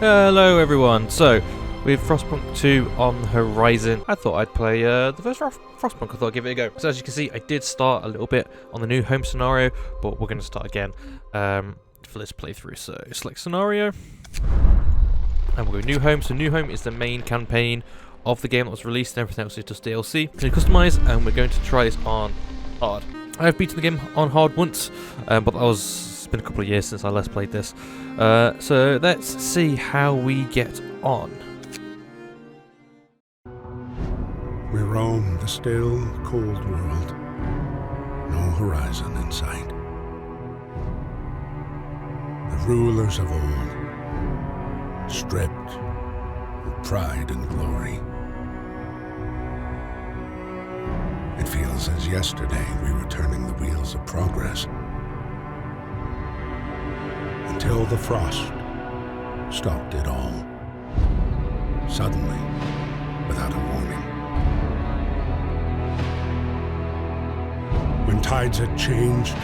Hello everyone, so with Frostpunk 2 on the horizon, I thought I'd play the first Frostpunk. I thought I'd give it a go. So as you can see, I did start a little bit on the new home scenario, but we're going to start again for this playthrough. So select scenario, and we'll go new home. So new home is the main campaign of the game that was released, and everything else is just DLC. We're going to customize, and we're going to try this on hard. I have beaten the game on hard once, but it's been a couple of years since I last played this. So let's see how we get on. We roam the still, cold world. No horizon in sight. The rulers of old, stripped of pride and glory. It feels as yesterday we were turning the wheels of progress. Until the frost stopped it all. Suddenly, without a warning. When tides had changed,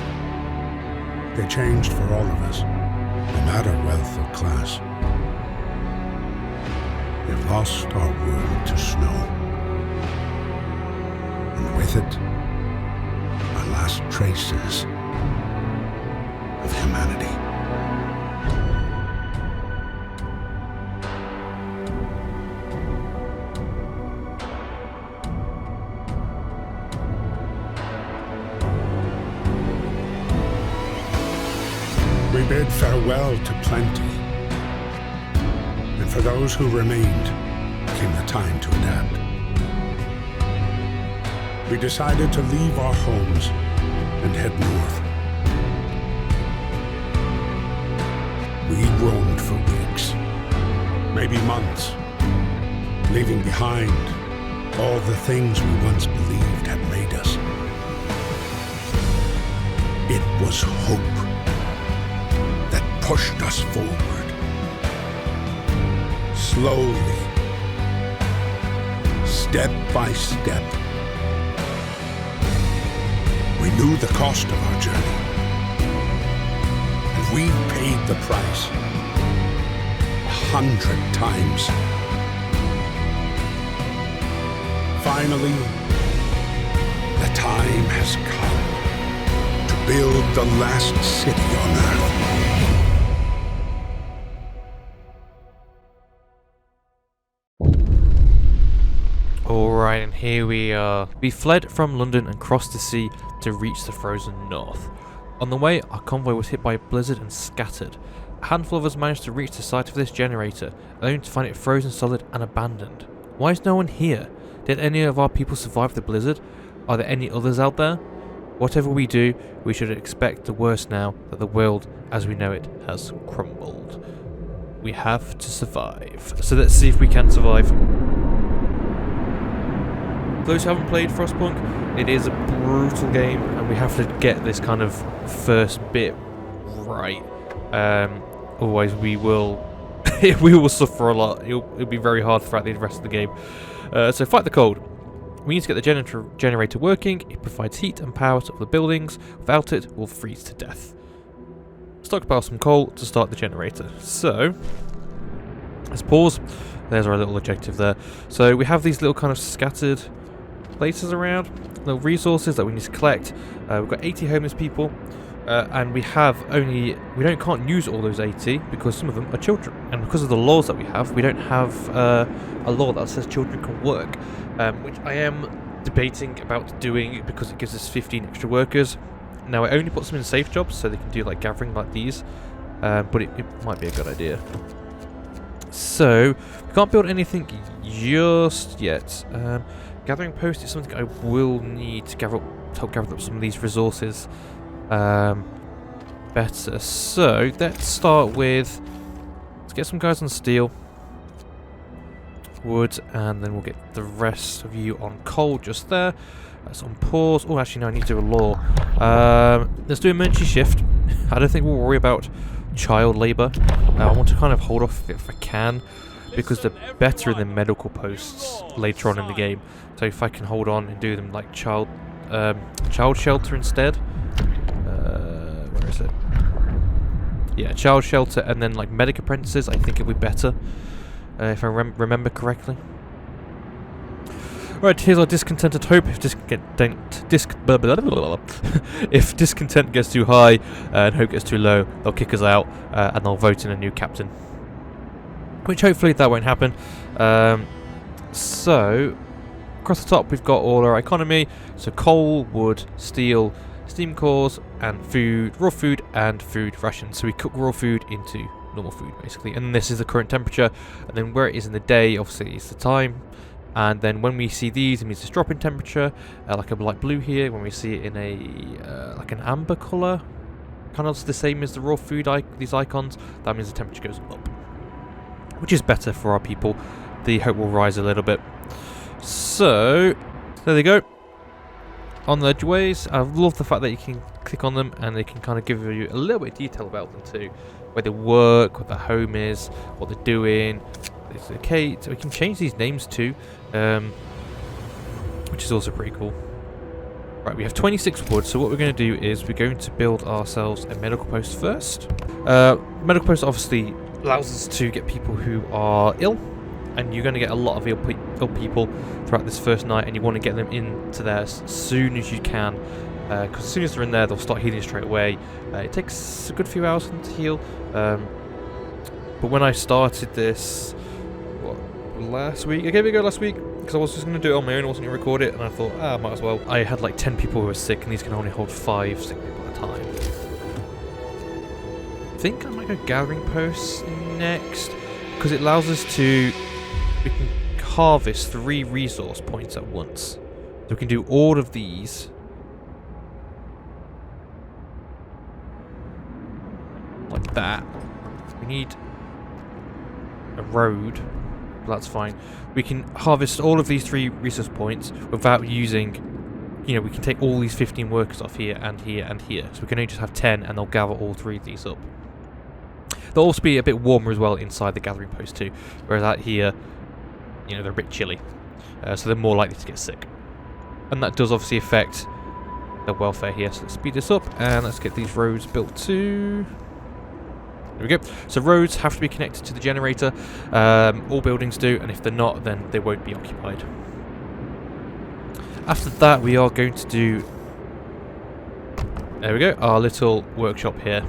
they changed for all of us, no matter wealth or class. We've lost our world to snow, and with it, our last traces of humanity. We bid farewell to plenty, and for those who remained came the time to adapt. We decided to leave our homes and head north. We roamed for weeks, maybe months, leaving behind all the things we once believed had made us. It was hope pushed us forward, slowly, step by step. We knew the cost of our journey, and we paid the price 100 times. Finally, the time has come to build the last city on Earth. Alright, and here we are. We fled from London and crossed the sea to reach the frozen north. On the way, our convoy was hit by a blizzard and scattered. A handful of us managed to reach the site of this generator, only to find it frozen solid and abandoned. Why is no one here? Did any of our people survive the blizzard? Are there any others out there? Whatever we do, we should expect the worst now that the world as we know it has crumbled. We have to survive. So let's see if we can survive. Those who haven't played Frostpunk, it is a brutal game, and we have to get this kind of first bit right. Otherwise, we will we will suffer a lot. It'll be very hard throughout the rest of the game. So fight the cold. We need to get the generator working. It provides heat and power to the buildings. Without it, we'll freeze to death. Stockpile some coal to start the generator. So let's pause. There's our little objective there. So we have these little kind of scattered places around, little resources that we need to collect. We've got 80 homeless people, and we can't use all those 80 because some of them are children, and because of the laws that we don't have a law that says children can work, which I am debating about doing because it gives us 15 extra workers. Now it only puts them in safe jobs so they can do like gathering like these, but it might be a good idea. So we can't build anything just yet. Gathering post is something I will need to help gather up some of these resources better. So let's start with, let's get some guys on steel, wood, and then we'll get the rest of you on coal just there. That's on pause. Oh, actually no, I need to do a law. Let's do emergency shift. I don't think we'll worry about child labour. I want to kind of hold off if I can, because they're better in the medical posts later on in the game. So if I can hold on and do them like child shelter instead. Where is it? Yeah, child shelter and then like medic apprentices. I think it'll be better if I remember correctly. Right, here's our discontented hope. If if discontent gets too high and hope gets too low, they'll kick us out and they'll vote in a new captain. Which hopefully that won't happen. So across the top we've got all our economy. So coal, wood, steel, steam cores, and food, raw food and food rations. So we cook raw food into normal food basically. And this is the current temperature. And then where it is in the day, obviously it's the time. And then when we see these, it means it's drop in temperature, like a light blue here. When we see it in a like an amber colour, kind of the same as the raw food, these icons, that means the temperature goes up, which is better for our people. The hope will rise a little bit. So there they go. On the edgeways, I love the fact that you can click on them and they can kind of give you a little bit of detail about them too, where they work, what their home is, what they're doing. It's okay, so we can change these names too, which is also pretty cool. Right, we have 26 wood, so what we're going to do is we're going to build ourselves a medical post first. Medical post obviously allows us to get people who are ill, and you're going to get a lot of ill people throughout this first night, and you want to get them into there as soon as you can, because as soon as they're in there, they'll start healing straight away. It takes a good few hours for them to heal, but when I started this, last week, I gave it a go last week because I was just going to do it on my own. I wasn't going to record it, and I thought, might as well. I had like 10 people who were sick, and these can only hold 5 sick people at a time. I think I might go gathering posts next because it allows us to, we can harvest 3 resource points at once. So we can do all of these like that. We need a road. That's fine. We can harvest all of these 3 resource points without using, we can take all these 15 workers off here and here and here. So we can only just have 10 and they'll gather all 3 of these up. They'll also be a bit warmer as well inside the gathering post too. Whereas out here, they're a bit chilly. So they're more likely to get sick. And that does obviously affect their welfare here. So let's speed this up and let's get these roads built too. There we go. So roads have to be connected to the generator. All buildings do, and if they're not, then they won't be occupied. After that, we are going to do, there we go, our little workshop here.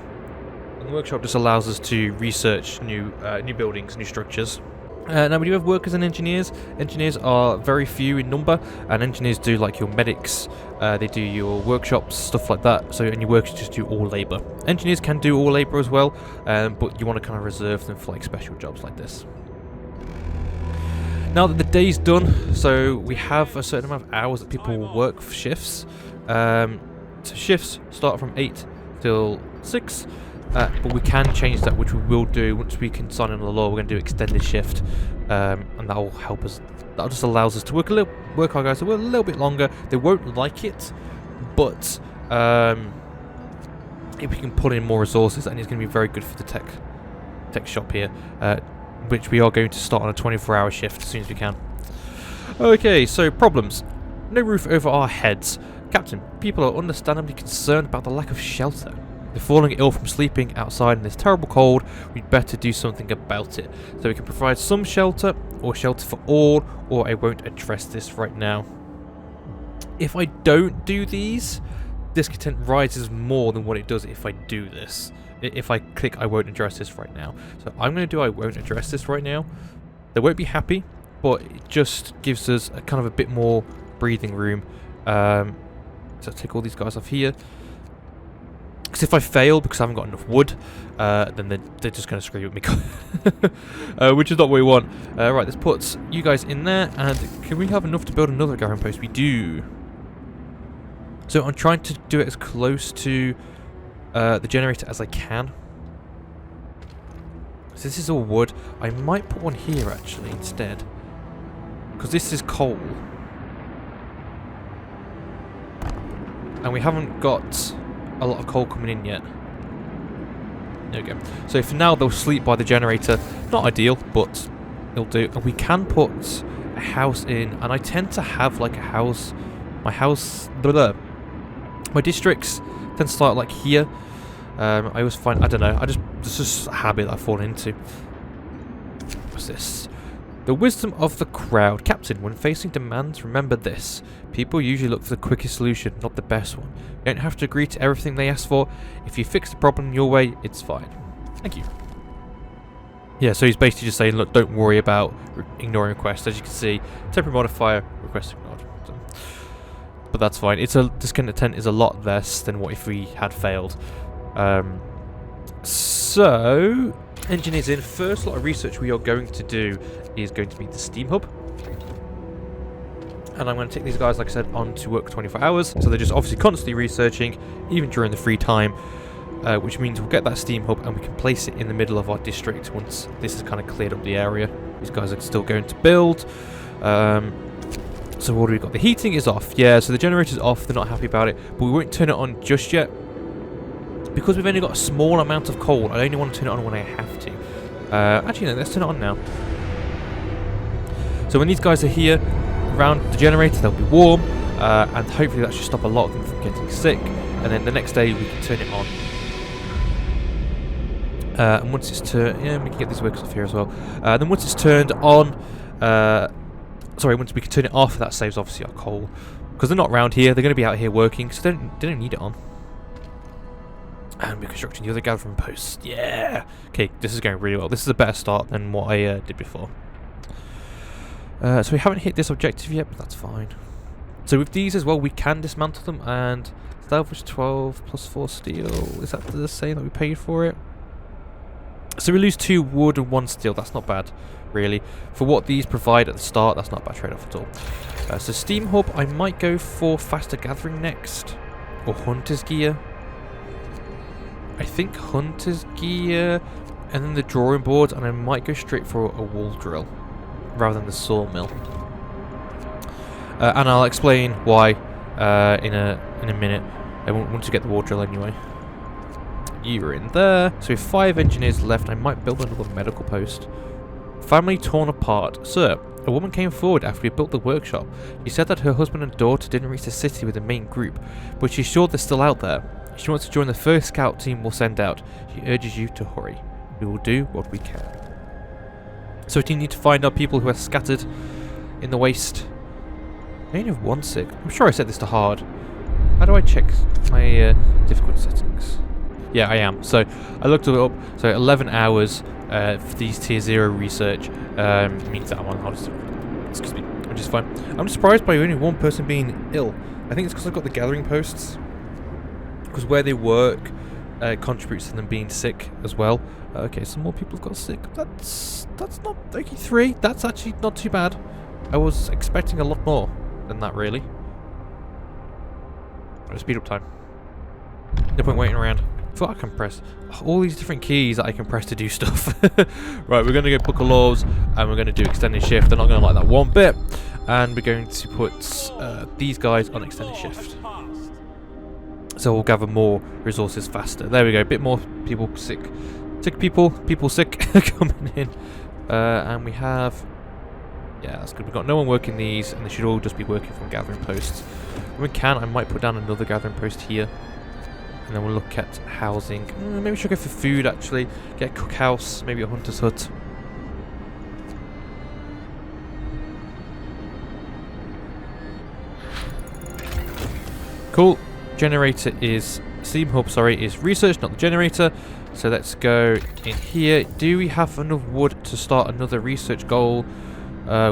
And the workshop just allows us to research new buildings, new structures. Now we do have workers and engineers. Engineers are very few in number, and engineers do like your medics, they do your workshops, stuff like that. So, and your workers just do all labour. Engineers can do all labour as well, but you want to kind of reserve them for like special jobs like this. Now that the day's done, so we have a certain amount of hours that people will work for shifts. So shifts start from 8 till 6. But we can change that, which we will do once we can sign on the law. We're going to do extended shift, and that will help us. That just allows us to work our guys to work a little bit longer. They won't like it, but if we can put in more resources, and it's going to be very good for the tech shop here, which we are going to start on a 24-hour shift as soon as we can. Okay, so problems. No roof over our heads. Captain, people are understandably concerned about the lack of shelter. They're falling ill from sleeping outside in this terrible cold. We'd better do something about it. So we can provide some shelter, or shelter for all, or I won't address this right now. If I don't do these, discontent rises more than what it does if I do this. If I click I won't address this right now. So I'm going to do I won't address this right now. They won't be happy, but it just gives us a kind of a bit more breathing room. So take all these guys off here. Because if I fail because I haven't got enough wood, then they're just going to screw with me, which is not what we want. Right, let's put you guys in there, and can we have enough to build another gathering post? We do. So I'm trying to do it as close to the generator as I can. So this is all wood. I might put one here actually instead, because this is coal, and we haven't got a lot of coal coming in yet. There we go. So for now they'll sleep by the generator. Not ideal, but it'll do. And we can put a house in, and I tend to have like a house. My districts tend to start like here. I always find, I don't know, it's just a habit that I fall into. What's this? The wisdom of the crowd. Captain, when facing demands, remember this. People usually look for the quickest solution, not the best one. You don't have to agree to everything they ask for. If you fix the problem your way, it's fine. Thank you. Yeah, so he's basically just saying, look, don't worry about ignoring requests. As you can see, temporary modifier, request ignored. So, but that's fine. Discontent is a lot less than what if we had failed. So, engineers in. First lot of research we are going to do is going to be the Steam Hub. And I'm going to take these guys, like I said, on to work 24 hours. So they're just obviously constantly researching, even during the free time. Which means we'll get that Steam Hub and we can place it in the middle of our district once this has kind of cleared up the area. These guys are still going to build. So what do we got? The heating is off. Yeah, so the generator's off. They're not happy about it. But we won't turn it on just yet. Because we've only got a small amount of coal, I only want to turn it on when I have to. Actually, no, let's turn it on now. So when these guys are here around the generator, they'll be warm. And hopefully that should stop a lot of them from getting sick. And then the next day we can turn it on. And once it's turned, yeah, we can get these workers off here as well. Then once it's turned on, once we can turn it off, that saves obviously our coal. Because they're not around here, they're going to be out here working, so they don't need it on. And we're constructing the other gathering posts. Yeah! Okay, this is going really well. This is a better start than what I did before. So we haven't hit this objective yet, but that's fine. So with these as well, we can dismantle them, and salvage 12 plus 4 steel. Is that the same that we paid for it? So we lose 2 wood and 1 steel. That's not bad, really. For what these provide at the start, that's not a bad trade-off at all. So Steam Hub, I might go for faster gathering next. Or Hunter's Gear. I think Hunter's Gear, and then the drawing board, and I might go straight for a wall drill, rather than the sawmill. And I'll explain why in a minute. I want to get the wall drill anyway. You're in there. So we have 5 engineers left. I might build another medical post. Family torn apart. Sir, a woman came forward after we built the workshop. She said that her husband and daughter didn't reach the city with the main group, but she's sure they're still out there. She wants to join the first scout team we'll send out. She urges you to hurry. We will do what we can. So we need to find our people who are scattered in the waste. I only have 1 sick. I'm sure I set this to hard. How do I check my difficulty settings? Yeah, I am. So I looked it up. So 11 hours for these tier 0 research means that I'm on hardest. Excuse me, which is fine. I'm surprised by only 1 person being ill. I think it's because I've got the gathering posts. Because where they work contributes to them being sick as well. Okay, some more people have got sick. That's not okay. 3. That's actually not too bad. I was expecting a lot more than that, really. Right, speed up time. No point waiting around. I thought I can press all these different keys that I can press to do stuff. Right, we're going to go Book of Laws and we're going to do extended shift. They're not going to like that one bit. And we're going to put these guys on extended shift. So we'll gather more resources faster. There we go. A bit more people sick. People sick coming in. And we have... Yeah, that's good. We've got no one working these, and they should all just be working from gathering posts. When we can, I might put down another gathering post here. And then we'll look at housing. Maybe we should go for food, actually. Get a cookhouse, maybe a hunter's hut. Cool. Generator is... Steam Hub, sorry, is research, not the generator. So let's go in here. Do we have enough wood to start another research goal?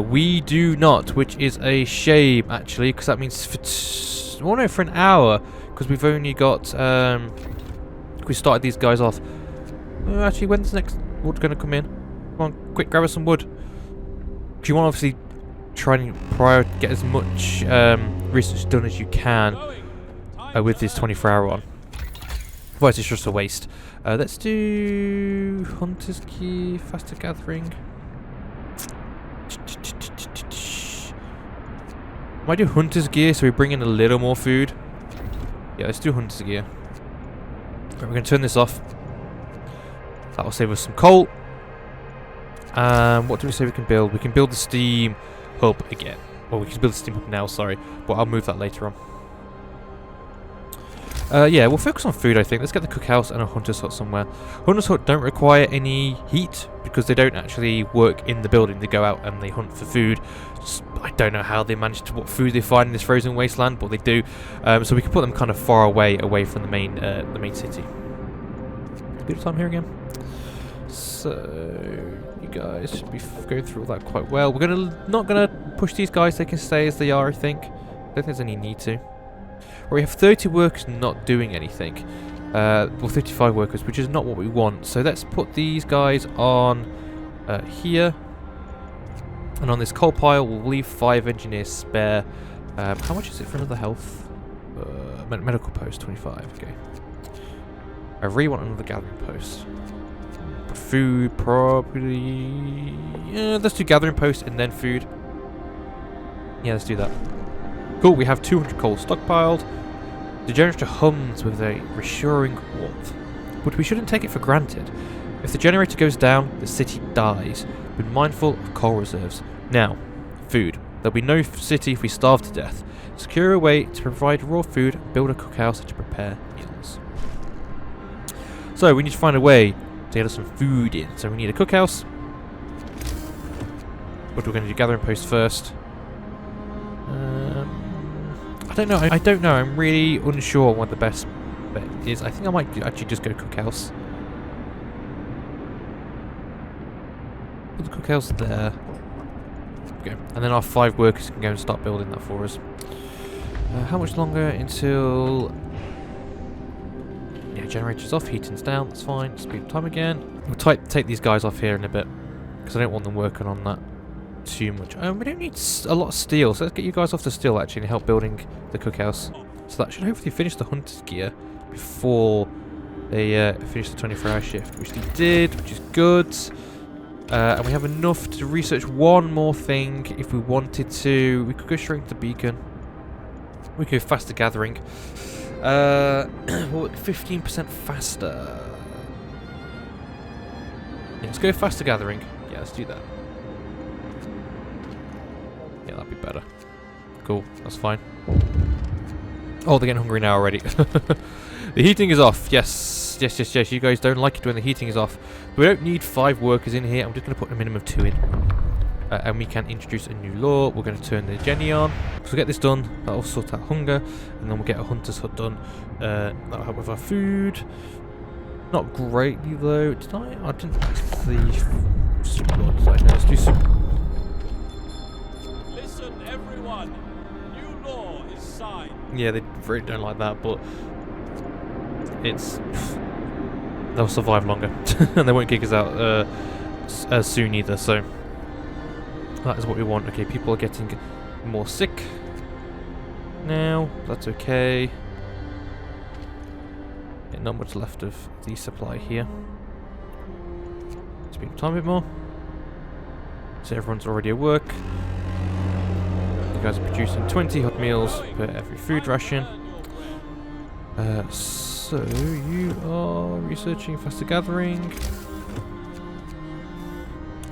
We do not, which is a shame, actually, because that means for an hour, because we've only got, we started these guys off. Actually, when's the next wood going to come in? Come on, quick, grab us some wood. Because you want to obviously try and get as much research done as you can with this 24-hour one. Otherwise, it's just a waste. Let's do Hunter's Key, faster gathering. Might do Hunter's Gear so we bring in a little more food. Yeah, let's do Hunter's Gear. Right, we're going to turn this off. That will save us some coal. What do we say we can build? We can build the Steam Hub again. Well, we can build the Steam Hub now, sorry. But I'll move that later on. Yeah, we'll focus on food, I think. Let's get the cookhouse and a hunter's hut somewhere. Hunter's hut don't require any heat because they don't actually work in the building. They go out and they hunt for food. I don't know how they manage to what food they find in this frozen wasteland, but they do. So we can put them kind of far away from the main city. Bit of time here again. So you guys should be going through all that quite well. We're not gonna push these guys. They can stay as they are, I think. I don't think there's any need to. We have 30 workers not doing anything. Well, 55 workers, which is not what we want. So let's put these guys on here. And on this coal pile, we'll leave 5 engineers spare. How much is it for another health? Medical post, 25. Okay. I really want another gathering post. Food, probably... Yeah, let's do gathering post and then food. Yeah, let's do that. Cool, we have 200 coal stockpiled. The generator hums with a reassuring warmth. But we shouldn't take it for granted. If the generator goes down, the city dies. Be mindful of coal reserves. Now, food. There'll be no city if we starve to death. Secure a way to provide raw food and build a cookhouse to prepare meals. So, we need to find a way to get us some food in. So we need a cookhouse. But we're going to do gathering post first. I don't know. I don't know. I'm really unsure what the best bet is. I think I might actually just go cookhouse. Put the cookhouse there. Okay. And then our 5 workers can go and start building that for us. How much longer until... Yeah, generator's off, heating's down, that's fine. Speed up time again. We'll take these guys off here in a bit, because I don't want them working on that too much. We don't need a lot of steel, so let's get you guys off the steel actually and help building the cookhouse. So that should hopefully finish the hunter's gear before they finish the 24-hour shift, which they did, which is good. And we have enough to research one more thing if we wanted to. We could go straight to the beacon. We could go faster gathering. 15% faster. Yeah, let's go faster gathering. Yeah, let's do that. Yeah, that'd be better. Cool, that's fine. Oh, they're getting hungry now already. The heating is off. Yes, yes, yes, yes. You guys don't like it when the heating is off. We don't need 5 workers in here. I'm just going to put a minimum of 2 in. And we can introduce a new law. We're going to turn the Jenny on. So we'll get this done. That'll sort out hunger. And then we'll get a hunter's hut done. That'll help with our food. Not greatly though. Did I didn't the super law design. Let's do some. Listen, everyone. New law is signed. Yeah, they really don't like that, but it's they'll survive longer, and they won't kick us out as soon either. So. That is what we want. Okay, people are getting more sick now. That's okay. Yeah, not much left of the supply here. Speed up time a bit more. So everyone's already at work. You guys are producing 20 hot meals per every food ration. So you are researching faster gathering.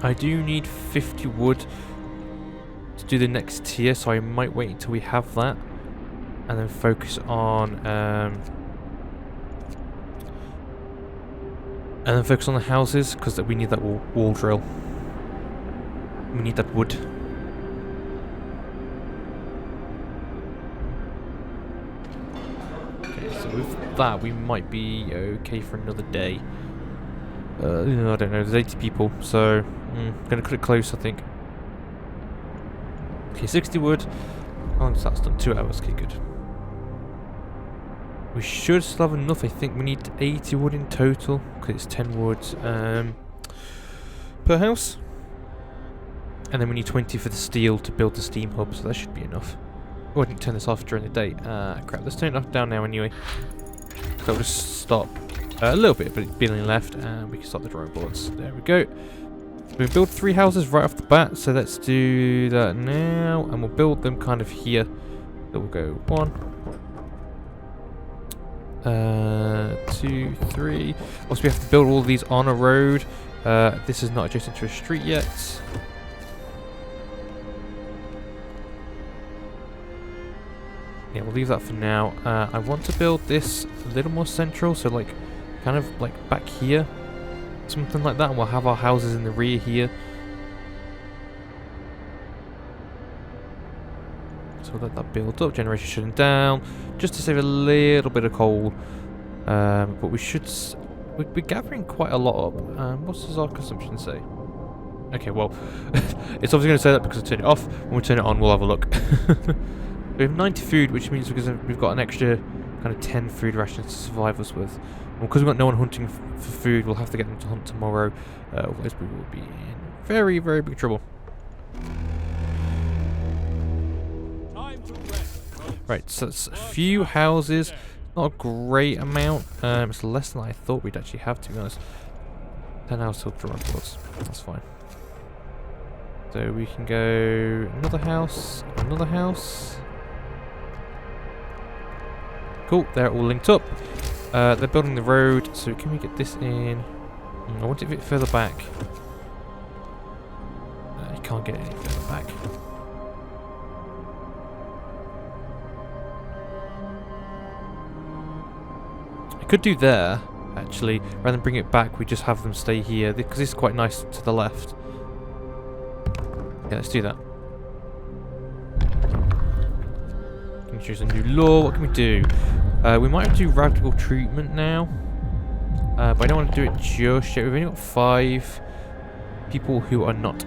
I do need 50 wood to do the next tier, so I might wait until we have that, and then focus on the houses, because we need that wall drill. We need that wood. Okay, so with that, we might be okay for another day. I don't know, there's 80 people, so I'm going to cut it close, I think. Okay, 60 wood. How long is that done? 2 hours, okay, good. We should still have enough, I think. We need 80 wood in total, because it's 10 wood per house. And then we need 20 for the steel to build the steam hub, so that should be enough. Oh, I didn't turn this off during the day. Crap, let's turn it off down now anyway. So I'll just stop. A little bit, but it's barely left, and we can start the drawing boards. There we go. We've built 3 houses right off the bat, so let's do that now, and we'll build them kind of here. So we'll go 1, 2, 3. Also, we have to build all of these on a road. This is not adjacent to a street yet. Yeah, we'll leave that for now. I want to build this a little more central, so like, kind of like back here. Something like that, and we'll have our houses in the rear here. So we'll let that build up, generation shutting down, just to save a little bit of coal. But we should... we're gathering quite a lot up. What does our consumption say? Okay, well, it's obviously going to say that because I turned it off. When we turn it on, we'll have a look. We have 90 food, which means we've got an extra kind of 10 food rations to survive us with. And because we've got no one hunting for food, we'll have to get them to hunt tomorrow. Otherwise, we will be in very, very big trouble. Time to rest. Right, so it's a few houses. Not a great amount. It's less than I thought we'd actually have, to be honest. 10 hours till draw reports. That's fine. So we can go another house, another house. Cool, they're all linked up. They're building the road, so can we get this in? I want it a bit further back. You can't get it any further back. I could do there, actually. Rather than bring it back, we just have them stay here, because this is quite nice to the left. Yeah, let's do that. Can choose a new law. What can we do? We might have to do radical treatment now. But I don't want to do it just yet. We've only got 5 people who are not...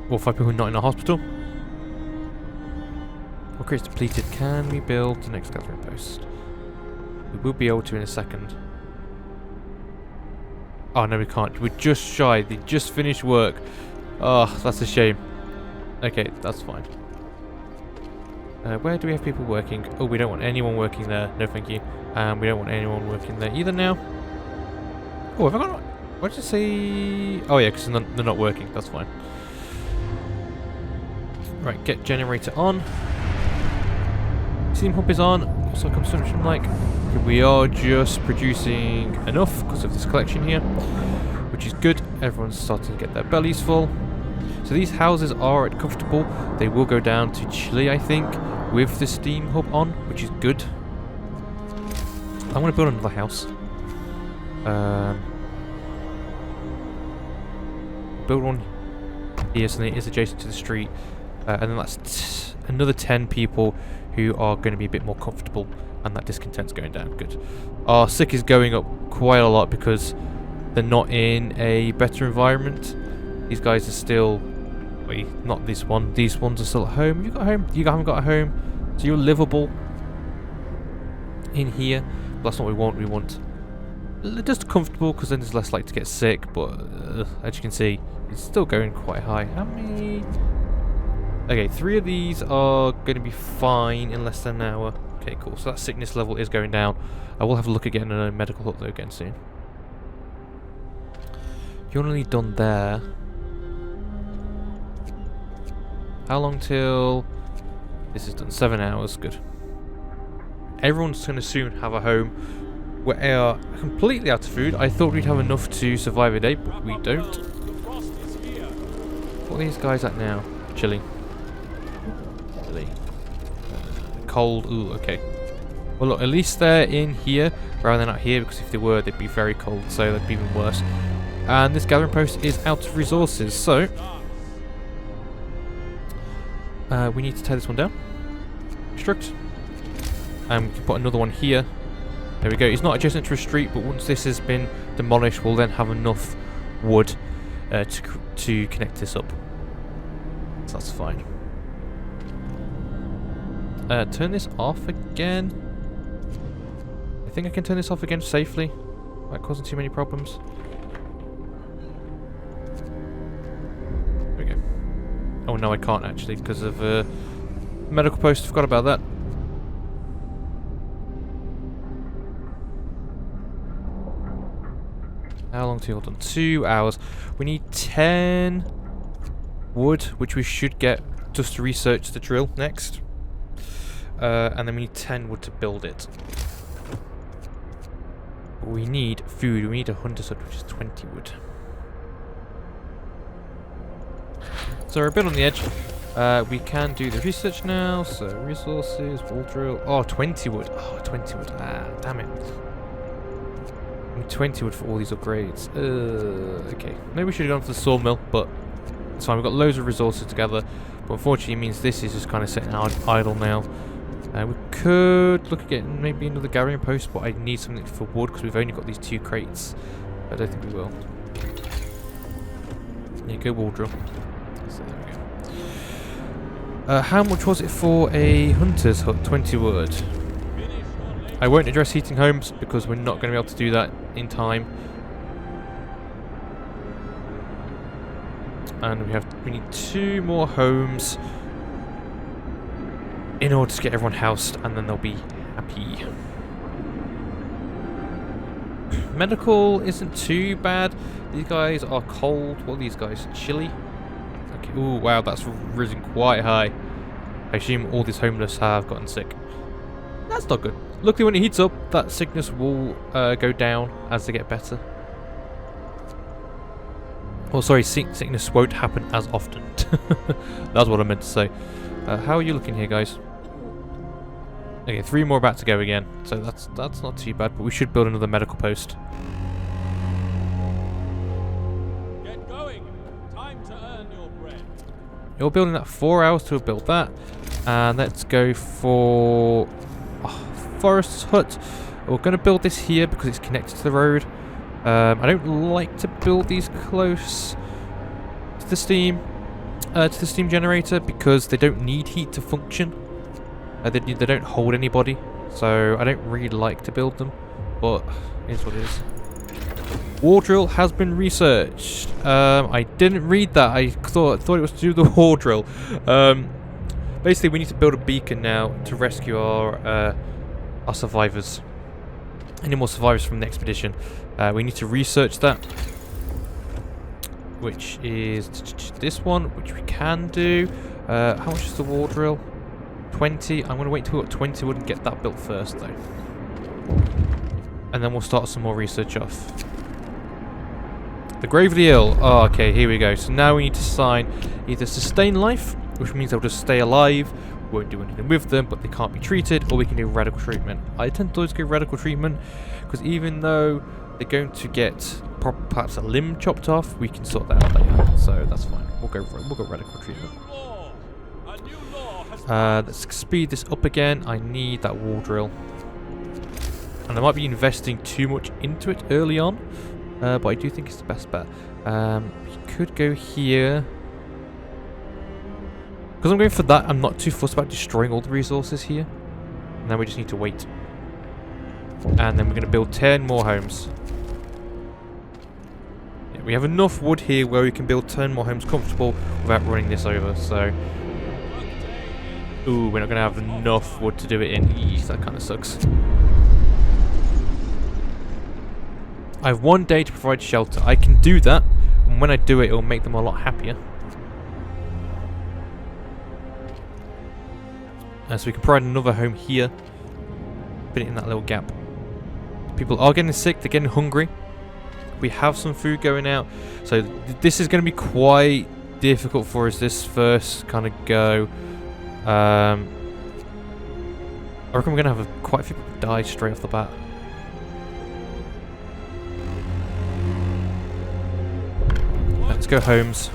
well, 5 people who are not in a hospital. What creates depleted? Can we build the next gathering post? We will be able to in a second. Oh no, we can't. We're just shy. They just finished work. Oh, that's a shame. Okay, that's fine. Where do we have people working? Oh, we don't want anyone working there. No, thank you. We don't want anyone working there either now. Oh, have I got... What did I say? Oh yeah, because they're not working. That's fine. Right, get generator on. Steam pump is on. What's our consumption like? Okay, we are just producing enough because of this collection here, which is good. Everyone's starting to get their bellies full. So these houses are comfortable. They will go down to chilly, I think, with the steam hub on, which is good. I want to build another house. Build one here so it is adjacent to the street. And then that's another 10 people who are going to be a bit more comfortable, and that discontent's going down. Good. Our sick is going up quite a lot because they're not in a better environment. These guys are still... Wait, not this one. These ones are still at home. Have you got a home? You haven't got a home. So you're livable in here. But that's not what we want. We want just comfortable, because then there's less likely to get sick. But as you can see, it's still going quite high. How many... Okay, 3 of these are going to be fine in less than an hour. Okay, cool. So that sickness level is going down. I will have a look at getting a medical hut though again soon. You're only done there. How long till this is done? 7 hours. Good. Everyone's going to soon have a home. We are completely out of food. I thought we'd have enough to survive a day, but we don't. What are these guys at now? Chilly. Cold. Ooh, okay. Well, look, at least they're in here rather than out here, because if they were, they'd be very cold, so that'd be even worse. And this gathering post is out of resources, so we need to tear this one down. Construct. And we can put another one here. There we go. It's not adjacent to a street, but once this has been demolished, we'll then have enough wood to connect this up. So that's fine. Turn this off again. I think I can turn this off again safely. Without causing too many problems. There we go. Oh no, I can't actually because of medical post. Forgot about that. How long till done? 2 hours. We need 10 wood, which we should get just to research the drill next. And then we need 10 wood to build it. But we need food. We need a hunter's hut, which is 20 wood. So we're a bit on the edge. We can do the research now. So resources, wall drill. Oh, 20 wood. Oh, 20 wood. Ah, damn it. I need 20 wood for all these upgrades. Okay. Maybe we should have gone for the sawmill, but it's fine. We've got loads of resources together. But unfortunately, it means this is just kind of sitting idle now. We could look at getting maybe another gathering post, but I need something for wood because we've only got these 2 crates. I don't think we will. Yeah, go wall drill. So there we go. How much was it for a hunter's hut? 20 wood. I won't address heating homes because we're not going to be able to do that in time. And we need 2 more homes in order to get everyone housed, and then they'll be happy. Medical isn't too bad. These guys are cold. What are these guys? Chilly? Okay. Ooh, wow, that's risen quite high. I assume all these homeless have gotten sick. That's not good. Luckily, when it heats up, that sickness will go down as they get better. Oh, sorry, sickness won't happen as often. That's what I meant to say. How are you looking here, guys? Okay, 3 more about to go again, so that's not too bad. But we should build another medical post. Get going. Time to earn your bread. You're building that 4 hours to build that, and let's go for forest hut. We're going to build this here because it's connected to the road. I don't like to build these close to the steam generator because they don't need heat to function. They don't hold anybody, so I don't really like to build them, but it's what it is. Wall drill has been researched. I didn't read that. I thought it was to do with the wall drill. Basically, we need to build a beacon now to rescue our survivors. Any more survivors from the expedition? We need to research that, which is this one, which we can do. How much is the wall drill? 20. I'm going to wait till we've got 20 wood and get that built first, though. And then we'll start some more research off. The gravely ill. Oh, okay, here we go. So now we need to sign either sustain life, which means they'll just stay alive. We won't do anything with them, but they can't be treated, or we can do radical treatment. I tend to always go radical treatment because even though they're going to get perhaps a limb chopped off, we can sort that out later. So that's fine. We'll go radical treatment. Let's speed this up again. I need that wall drill, and I might be investing too much into it early on, but I do think it's the best bet. We could go here. Because I'm going for that, I'm not too fussed about destroying all the resources here. Now we just need to wait. And then we're going to build 10 more homes. Yeah, we have enough wood here where we can build 10 more homes comfortable without running this over, so... Ooh, we're not going to have enough wood to do it in. Eesh, that kind of sucks. I have 1 day to provide shelter. I can do that, and when I do it, it'll make them a lot happier. So we can provide another home here. Put it in that little gap. People are getting sick, they're getting hungry. We have some food going out. So this is going to be quite difficult for us this first kind of go. I reckon we're going to have quite a few people die straight off the bat. Let's go homes.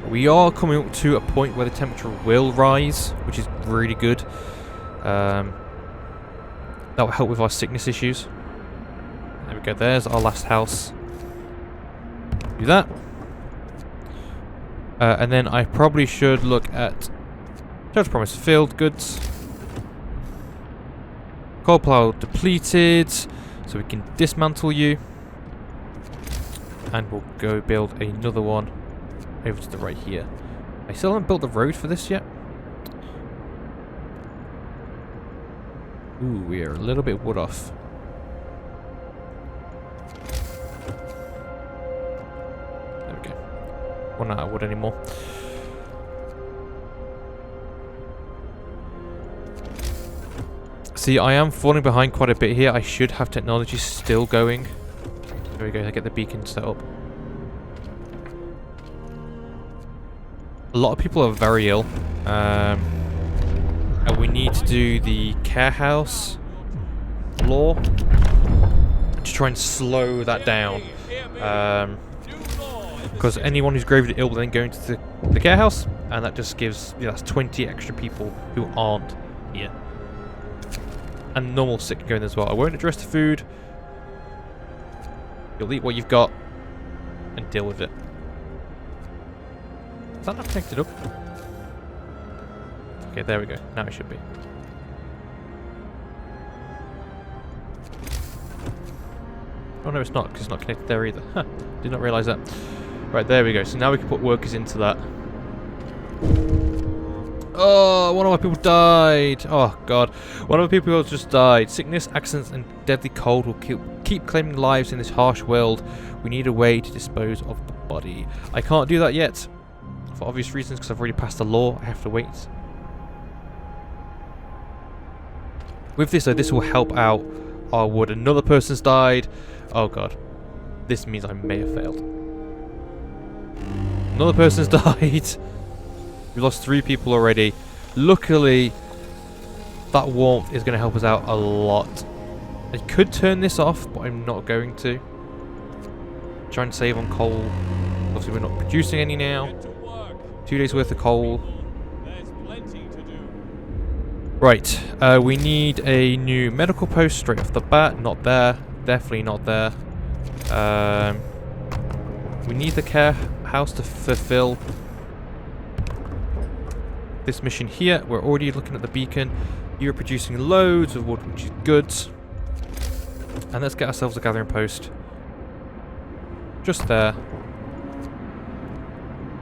We are coming up to a point where the temperature will rise, which is really good. That will help with our sickness issues. There we go, there's our last house. Do that. And then I probably should look at Shelter Promise Field Goods. Coal pile depleted, so we can dismantle you. And we'll go build another one over to the right here. I still haven't built the road for this yet. Ooh, we are a little bit wood off. There we go. We're not out of wood anymore. See, I am falling behind quite a bit here. I should have technology still going. There we go, I get the beacon set up. A lot of people are very ill. And we need to do the care house law to try and slow that down. Because anyone who's gravely ill will then go into the care house, and that just gives, that's 20 extra people who aren't here. And normal sick can go in as well. I won't address the food. You'll eat what you've got and deal with it. Is that not connected up? Okay, there we go. Now it should be. Oh no, it's not, because it's not connected there either. Huh, did not realise that. Right, there we go. So now we can put workers into that. Oh, one of my people died. Oh god. One of the people just died. Sickness, accidents and deadly cold will keep claiming lives in this harsh world. We need a way to dispose of the body. I can't do that yet. For obvious reasons, because I've already passed the law. I have to wait. With this though, this will help out our wood. Another person's died. Oh god. This means I may have failed. Another person's died. We lost 3 people already. Luckily, that warmth is going to help us out a lot. I could turn this off, but I'm not going to. Try and save on coal. Obviously, we're not producing any now. 2 days worth of coal. Right, we need a new medical post straight off the bat. Not there. Definitely not there. We need the care house to fulfill this mission here. We're already looking at the beacon. You're producing loads of wood, which is good. And let's get ourselves a gathering post. Just there.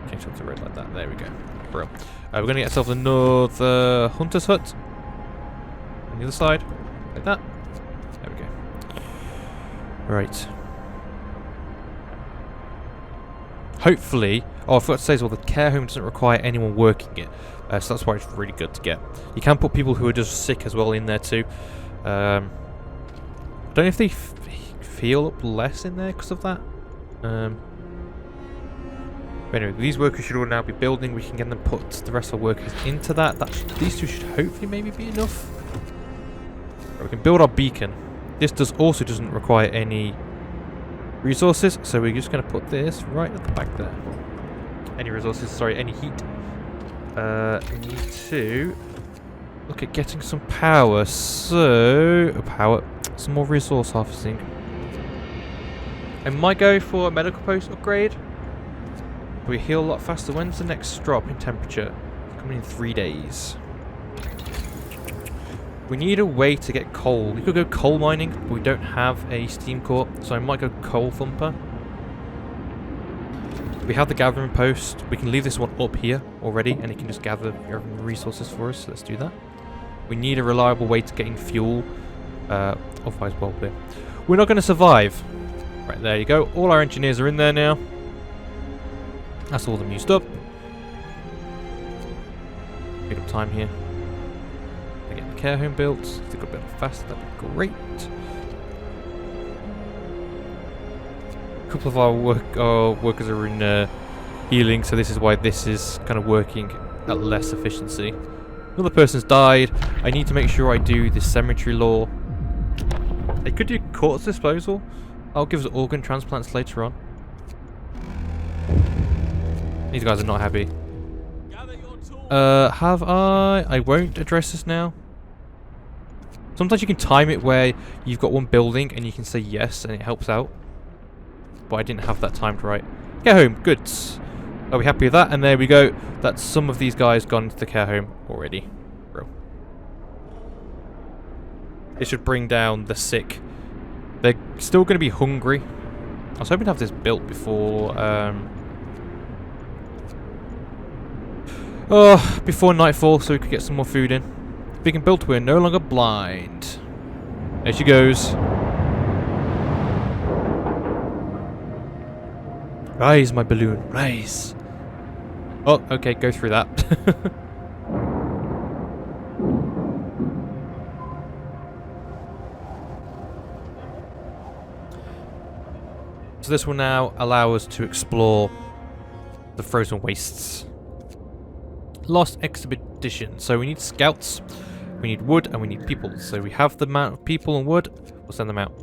Change it to red like that. There we go. Bro. We're going to get ourselves another hunter's hut. On the other side. Like that. There we go. Right. Hopefully... Oh, I forgot to say as well, the care home doesn't require anyone working it. So that's why it's really good to get. You can put people who are just sick as well in there too. I don't know if they feel up less in there because of that. But anyway, these workers should all now be building. We can get them put the rest of the workers into that. These 2 should hopefully maybe be enough. Right, we can build our beacon. This also doesn't require any resources, so we're just going to put this right at the back there. Any resources, sorry, any heat. We need to look at getting some power, so... some more resource harvesting. I might go for a medical post upgrade. We heal a lot faster. When's the next drop in temperature? Coming in 3 days. We need a way to get coal. We could go coal mining, but we don't have a steam core, so I might go coal thumper. We have the gathering post. We can leave this one up here already, and it can just gather resources for us. So let's do that. We need a reliable way to getting fuel. Otherwise, well, we're not going to survive. Right, there you go. All our engineers are in there now. That's all them used up. Bit of time here. To get the care home built. If they got a bit faster, that'd be great. A couple of our workers are in healing, so this is why this is kind of working at less efficiency. Another person's died. I need to make sure I do the cemetery law. I could do corpse disposal. I'll give us organ transplants later on. These guys are not happy. Have I? I won't address this now. Sometimes you can time it where you've got one building and you can say yes and it helps out. But I didn't have that timed right. Care home, good. Are we happy with that? And there we go. That's some of these guys gone into the care home already. Bro. It should bring down the sick. They're still going to be hungry. I was hoping to have this built before... before nightfall so we could get some more food in. Beacon built, we're no longer blind. There she goes. Rise, my balloon, rise. Oh, okay, go through that. So this will now allow us to explore the frozen wastes. Lost expedition. So we need scouts, we need wood, and we need people. So we have the amount of people and wood. We'll send them out.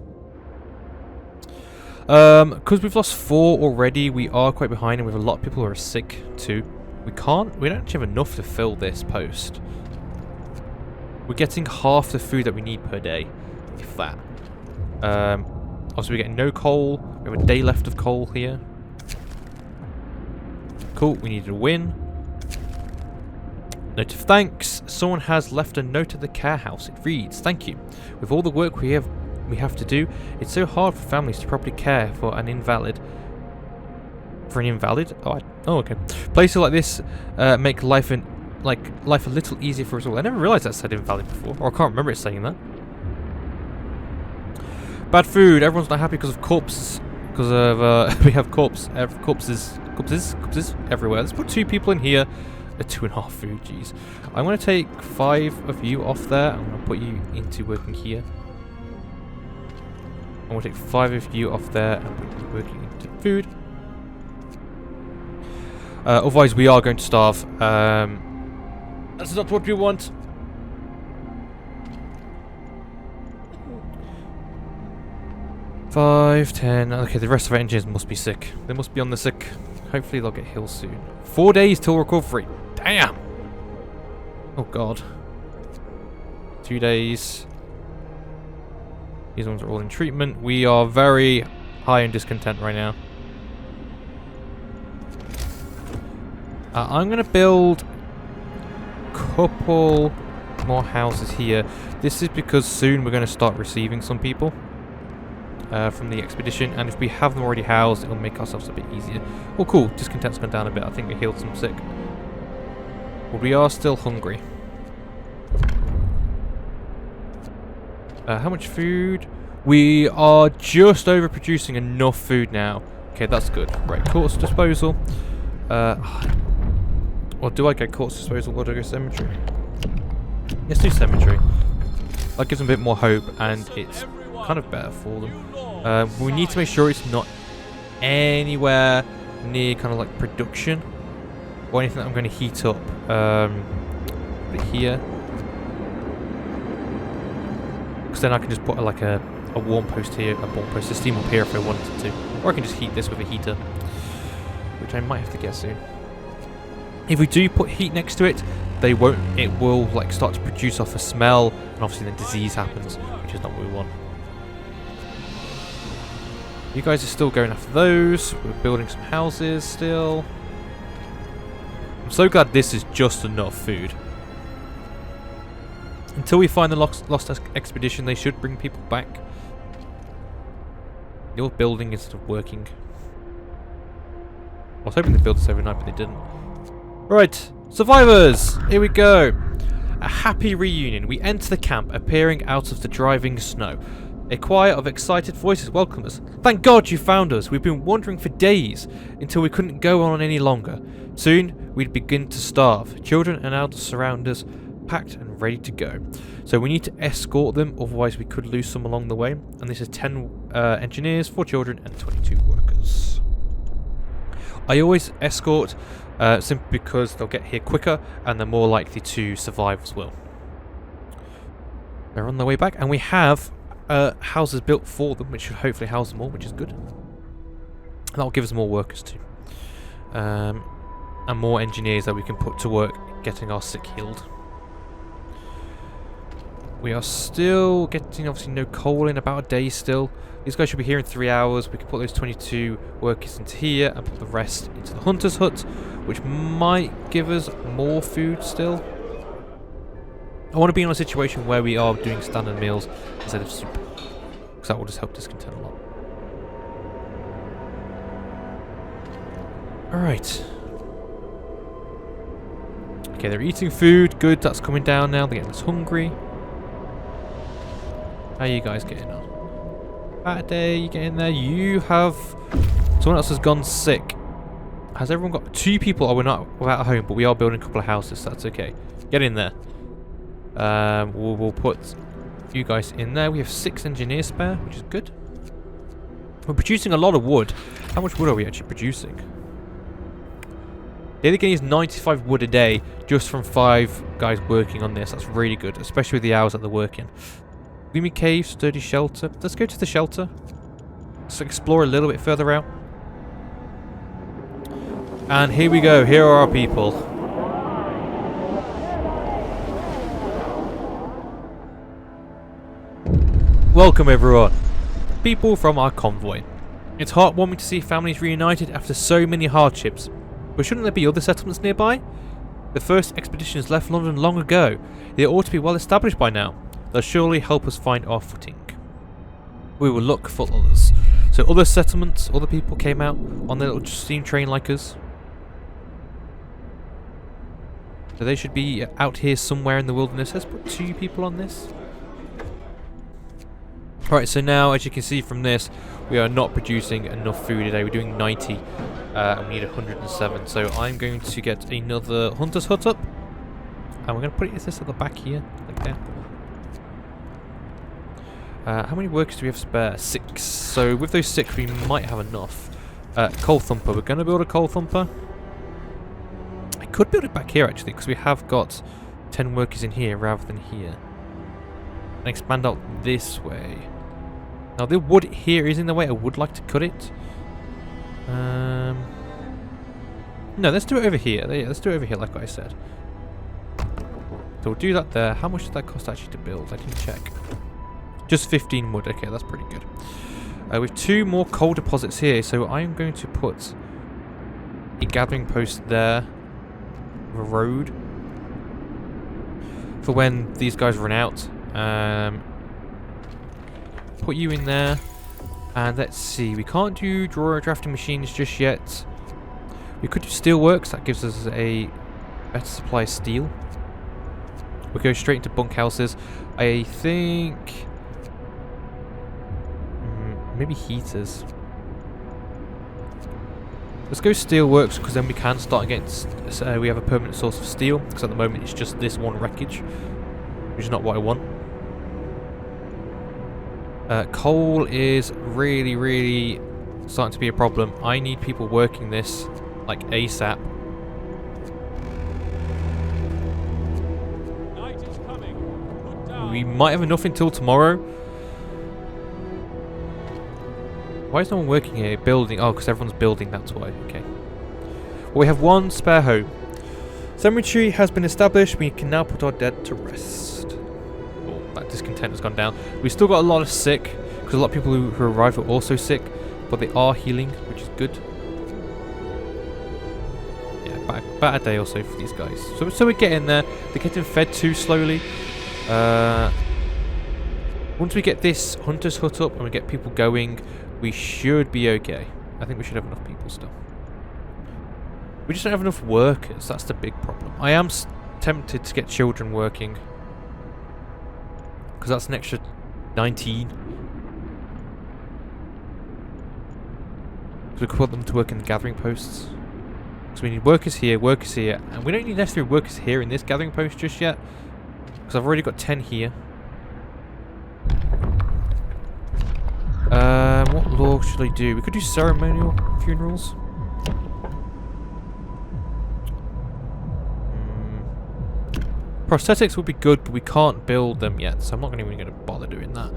Because we've lost 4 already, we are quite behind, and we have a lot of people who are sick too. We don't actually have enough to fill this post. We're getting half the food that we need per day, if that. Also, we're getting no coal. We have a day left of coal here. Cool, we needed a win. Note of thanks. Someone has left a note at the care house. It reads, "Thank you. With all the work we have to do, it's so hard for families to properly care for an invalid." For an invalid? Oh, okay. Places like this make life a little easier for us all. I never realised that said invalid before, or I can't remember it saying that. Bad food. Everyone's not happy because of corpses. Because of we have corpses everywhere. Let's put 2 people in here. 2.5 food. Jeez. I'm going to take 5 of you off there. I'm going to put you into working here. I'm going to take 5 of you off there and put you working into food. Otherwise, we are going to starve. That's not what we want. Five, 10. Okay, the rest of our engineers must be sick. They must be on the sick. Hopefully they'll get healed soon. 4 days till recovery. Damn! Oh god. 2 days. These ones are all in treatment. We are very high in discontent right now. I'm going to build a couple more houses here. This is because soon we're going to start receiving some people from the expedition, and if we have them already housed, it'll make ourselves a bit easier. Oh cool, discontent's gone down a bit. I think we healed some sick. But we are still hungry. How much food? We are just overproducing enough food now. Okay, that's good. Right, quartz disposal. Or do I get quartz disposal or do I go cemetery? Let's do cemetery. That gives them a bit more hope, and it's kind of better for them. We need to make sure it's not anywhere near kind of like production or anything that I'm going to heat up. Put it here, because then I can just put like a warm post here, a warm post to steam up here if I wanted to, or I can just heat this with a heater, which I might have to get soon. If we do put heat next to it, they won't. It will like start to produce off a smell, and obviously then disease happens, which is not what we want. You guys are still going after those. We're building some houses still. I'm so glad this is just enough food. Until we find the lost expedition, they should bring people back. Your building is sort of working. I was hoping they'd build this overnight, but they didn't. Right, survivors! Here we go. A happy reunion. We enter the camp, appearing out of the driving snow. A choir of excited voices welcome us. Thank God you found us. We've been wandering for days until we couldn't go on any longer. Soon we'd begin to starve. Children and elders surround us, packed and ready to go. So we need to escort them, otherwise we could lose some along the way. And this is 10 engineers, 4 children and 22 workers. I always escort simply because they'll get here quicker and they're more likely to survive as well. They're on their way back, and we have houses built for them, which should hopefully house them all, which is good. That'll give us more workers too. And more engineers that we can put to work getting our sick healed. We are still getting obviously no coal in about a day still. These guys should be here in 3 hours. We can put those 22 workers into here and put the rest into the hunter's hut, which might give us more food still. I want to be in a situation where we are doing standard meals instead of soup, because that will just help discontent a lot. Alright. Okay, they're eating food. Good, that's coming down now. They're getting less hungry. How are you guys getting on? Bad day, you get in there. You have... Someone else has gone sick. Has everyone got... 2 people? Oh, we're not without a home, but we are building a couple of houses, so that's okay. Get in there. We'll put you guys in there. We have 6 engineers spare, which is good. We're producing a lot of wood. How much wood are we actually producing? The other game is 95 wood a day just from 5 guys working on this. That's really good, especially with the hours that they're working. Gloomy cave, sturdy shelter. Let's go to the shelter. Let's explore a little bit further out. And here we go. Here are our people. Welcome everyone. People from our convoy. It's heartwarming to see families reunited after so many hardships. But shouldn't there be other settlements nearby? The first expeditions left London long ago. They ought to be well established by now. They'll surely help us find our footing. We will look for others. So other settlements, other people came out on their little steam train like us. So they should be out here somewhere in the wilderness. Let's put 2 people on this. Alright, so now as you can see from this, we are not producing enough food today. We're doing 90 and we need 107. So I'm going to get another hunter's hut up. And we're going to put this at the back here, like that. How many workers do we have spare? 6. So with those 6 we might have enough. Coal thumper. We're going to build a coal thumper. I could build it back here actually because we have got 10 workers in here rather than here. And expand out this way. Now the wood here is in the way. I would like to cut it. No, let's do it over here. Yeah, let's do it over here like I said. So we'll do that there. How much did that cost actually to build? I didn't check. Just 15 wood. Okay, that's pretty good. We have 2 more coal deposits here. So I'm going to put a gathering post there. A road. For when these guys run out. Put you in there, and let's see. We can't do drafting machines just yet. We could do steelworks. That gives us a better supply of steel. We'll go straight into bunkhouses. I think maybe heaters. Let's go steelworks because then we can start getting. We have a permanent source of steel because at the moment it's just this one wreckage, which is not what I want. Coal is really starting to be a problem. I need people working this like ASAP. Night is coming. Put down. We might have enough until tomorrow. Why is no one working here? Building. Oh, because everyone's building, that's why. Okay. Well, we have 1 spare home. Cemetery has been established. We can now put our dead to rest. That discontent has gone down. We've still got a lot of sick because a lot of people who arrived were also sick, but they are healing, which is good. Yeah, about a day or so for these guys. So we're getting there. They're getting fed too slowly. Once we get this hunter's hut up and we get people going, we should be okay. I think we should have enough people still. We just don't have enough workers. That's the big problem. I am tempted to get children working. Because that's an extra 19. So we could put them to work in the gathering posts. So we need workers here, and we don't need necessarily workers here in this gathering post just yet. Because I've already got 10 here. What law should I do? We could do ceremonial funerals. Prosthetics would be good, but we can't build them yet, so I'm not even going to bother doing that.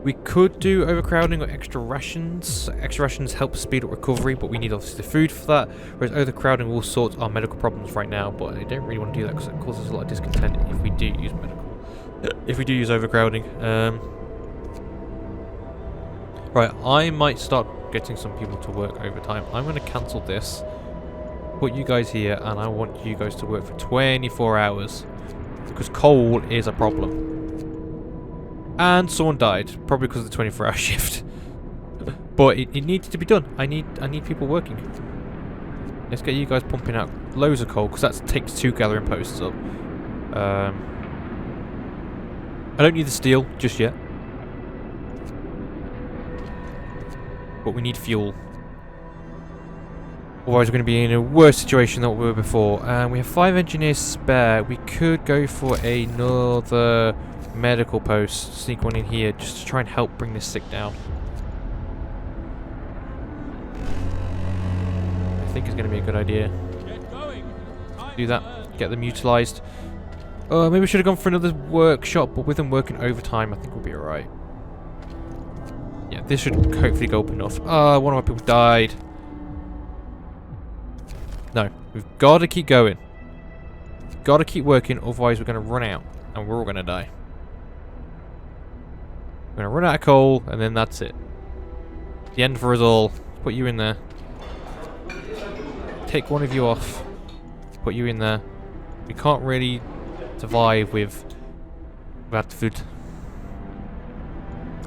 We could do overcrowding or extra rations. Extra rations help speed up recovery, but we need obviously the food for that. Whereas overcrowding will sort our medical problems right now, but I don't really want to do that because it causes a lot of discontent if we do use if we do use overcrowding. Right, I might start getting some people to work overtime. I'm going to cancel this. Put you guys here, and I want you guys to work for 24 hours because coal is a problem. And someone died, probably because of the 24-hour shift. But it needs to be done. I need people working. Let's get you guys pumping out loads of coal because that takes 2 gathering posts up. I don't need the steel just yet, but we need fuel. Otherwise we're going to be in a worse situation than what we were before. And we have 5 engineers spare. We could go for another medical post, sneak one in here just to try and help bring this sick down. think is going to be a good idea. Get going. Time Do to that. learn. Get them utilised. Maybe we should have gone for another workshop, but with them working overtime, I think we'll be alright. Yeah, this should hopefully go up enough. One of my people died. No, we've got to keep going. Got to keep working, otherwise we're going to run out, and we're all going to die. We're going to run out of coal, and then that's it. The end for us all. Put you in there. Take one of you off. Put you in there. We can't really survive without food.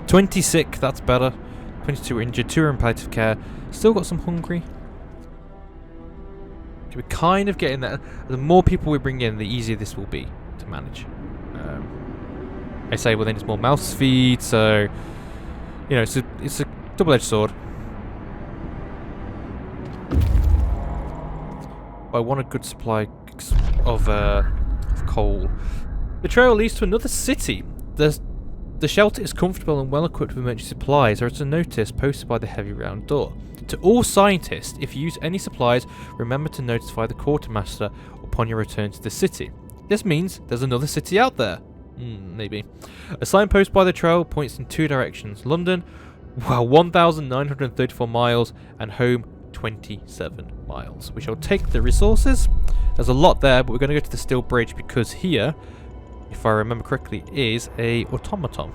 20 sick, that's better. 22 injured, 2 are in palliative care. Still got some hungry. Okay, we're kind of getting there. The more people we bring in, the easier this will be to manage. I say, well then it's more mouse feed, so you know, it's a double-edged sword. But I want a good supply of coal. The trail leads to another city. The shelter is comfortable and well equipped with emergency supplies. There is a notice posted by the heavy round door. To all scientists, if you use any supplies, remember to notify the quartermaster upon your return to the city. This means there's another city out there. Maybe. A signpost by the trail points in 2 directions. London, 1,934 miles, and home, 27 miles. We shall take the resources. There's a lot there, but we're going to go to the steel bridge because here, if I remember correctly, is a automaton.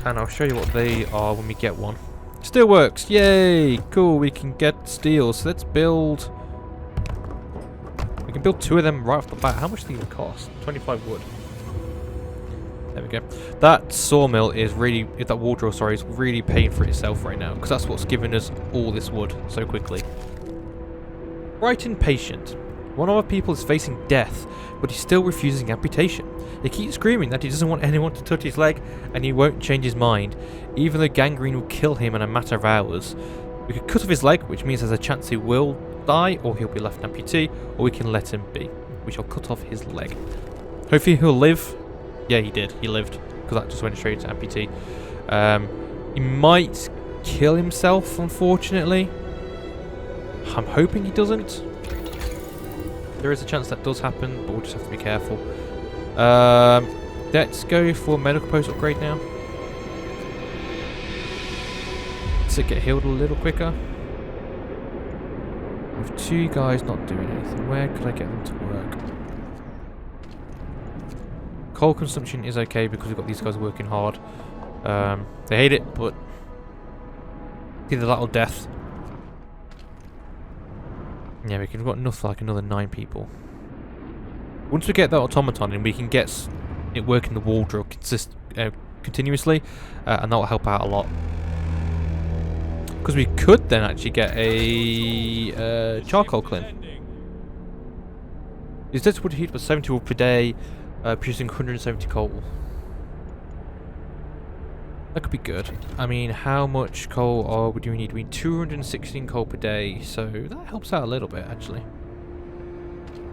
And I'll show you what they are when we get one. Steel works! Yay! Cool, we can get steel. So let's build... We can build 2 of them right off the bat. How much do they even cost? 25 wood. There we go. That sawmill is really... That wall drill, sorry, is really paying for itself right now. Because that's what's giving us all this wood so quickly. Brighton patient. One of our people is facing death, but he's still refusing amputation. He keeps screaming that he doesn't want anyone to touch his leg, and he won't change his mind, even though gangrene will kill him in a matter of hours. We could cut off his leg, which means there's a chance he will die, or he'll be left amputee, or we can let him be. We shall cut off his leg. Hopefully he'll live. Yeah, he did. He lived, because that just went straight to amputee. He might kill himself, unfortunately. I'm hoping he doesn't. There is a chance that does happen, but we'll just have to be careful. Let's go for medical post upgrade now. To get healed a little quicker. With 2 guys not doing anything, where could I get them to work? Coal consumption is okay because we've got these guys working hard. They hate it, but either that or death. Yeah, we've got enough for like another 9 people. Once we get that automaton in, we can get it working the wall drill continuously, and that will help out a lot. Because we could then actually get a charcoal kiln. His dead wood heat was 70 wood per day, producing 170 coal. That could be good. I mean, how much coal do we need? We need 216 coal per day, so that helps out a little bit, actually.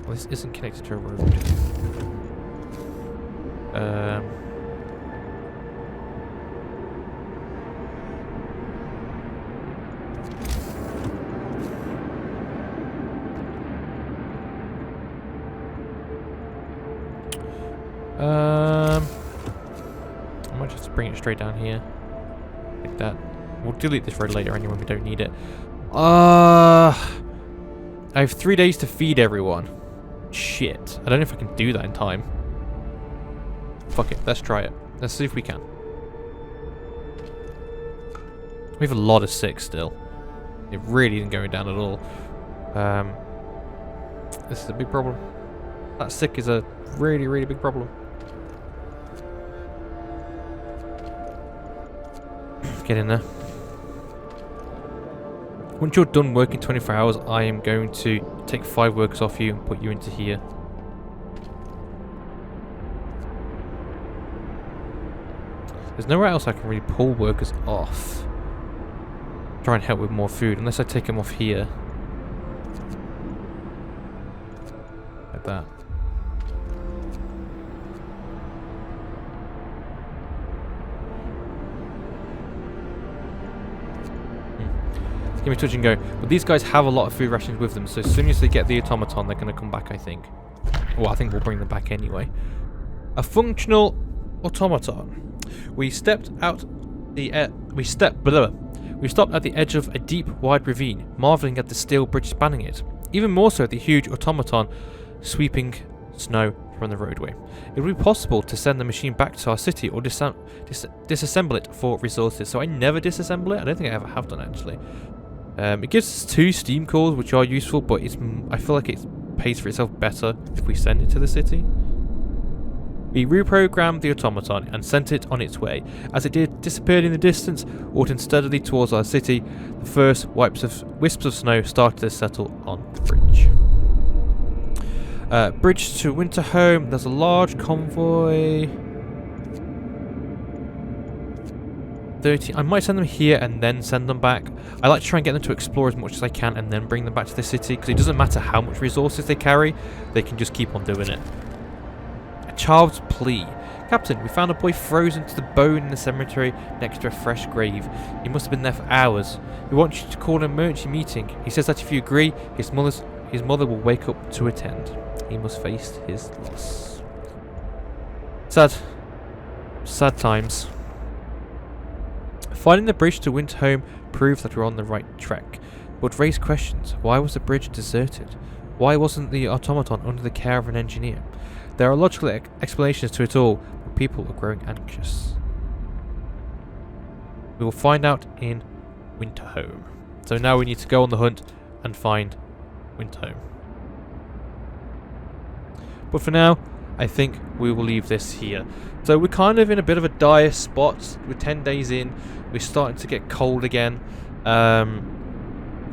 Well, this isn't connected to a road. I might just bring it straight down here. Like that. We'll delete this road later anyway, we don't need it. I have 3 days to feed everyone. Shit. I don't know if I can do that in time. Fuck it, let's try it. Let's see if we can. We have a lot of sick still. It really isn't going down at all. This is a big problem. That sick is a really, really big problem. Get in there. Once you're done working 24 hours, I am going to take 5 workers off you and put you into here. There's nowhere else I can really pull workers off. Try and help with more food, unless I take them off here. Like that. It's going to be touch and go. But these guys have a lot of food rations with them, so as soon as they get the automaton, they're going to come back, I think. Well, I think we'll bring them back anyway. A functional automaton. We stepped out the we stopped at the edge of a deep, wide ravine, marveling at the steel bridge spanning it. Even more so at the huge automaton sweeping snow from the roadway. It would be possible to send the machine back to our city or disassemble it for resources. So I never disassemble it. I don't think I ever have done, actually. It gives us 2 steam cores, which are useful, but I feel like it pays for itself better if we send it to the city. We reprogrammed the automaton and sent it on its way. As it disappeared in the distance, walking steadily towards our city, the first wisps of snow started to settle on the bridge. Bridge to Winterhome. There's a large convoy. 30. I might send them here and then send them back. I like to try and get them to explore as much as I can and then bring them back to the city, because it doesn't matter how much resources they carry, they can just keep on doing it. A child's plea. Captain, we found a boy frozen to the bone in the cemetery next to a fresh grave. He must have been there for hours. We want you to call an emergency meeting. He says that if you agree, his mother will wake up to attend. He must face his loss. Sad times. Finding the bridge to Winterhome proves that we're on the right track, but raise questions. Why was the bridge deserted? Why wasn't the automaton under the care of an engineer? There are logical explanations to it all, but people are growing anxious. We will find out in Winterhome. So now we need to go on the hunt and find Winterhome. But for now, I think we will leave this here. So we're kind of in a bit of a dire spot. We're 10 days in. We're starting to get cold again,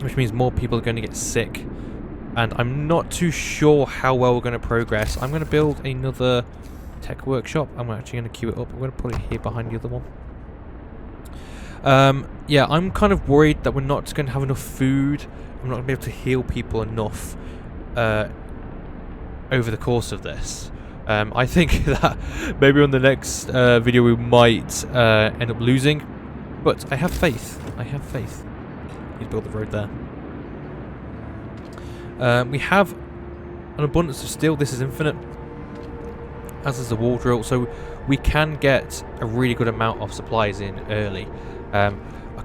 which means more people are going to get sick. And I'm not too sure how well we're going to progress. I'm going to build another tech workshop. I'm actually going to queue it up. I'm going to put it here behind the other one. Yeah, I'm kind of worried that we're not going to have enough food. I'm not going to be able to heal people enough over the course of this. I think that maybe on the next video we might end up losing, but I have faith. I have faith. Need to build the road there. We have an abundance of steel. This is infinite, as is the wall drill, so we can get a really good amount of supplies in early. A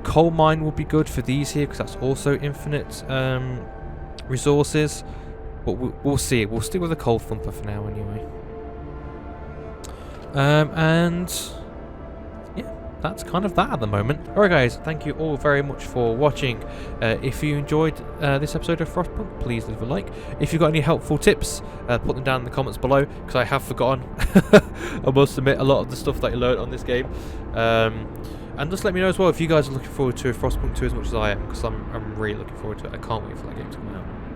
coal mine will be good for these here, because that's also infinite resources. But we'll see. We'll stick with a coal thumper for now, anyway. And yeah, that's kind of that at the moment. Alright guys, thank you all very much for watching. If you enjoyed this episode of Frostpunk, please leave a like. If you've got any helpful tips, put them down in the comments below, because I have forgotten, I must admit, a lot of the stuff that you learned on this game. And just let me know as well if you guys are looking forward to Frostpunk 2 as much as I am, because I'm really looking forward to it. I can't wait for that game to come out.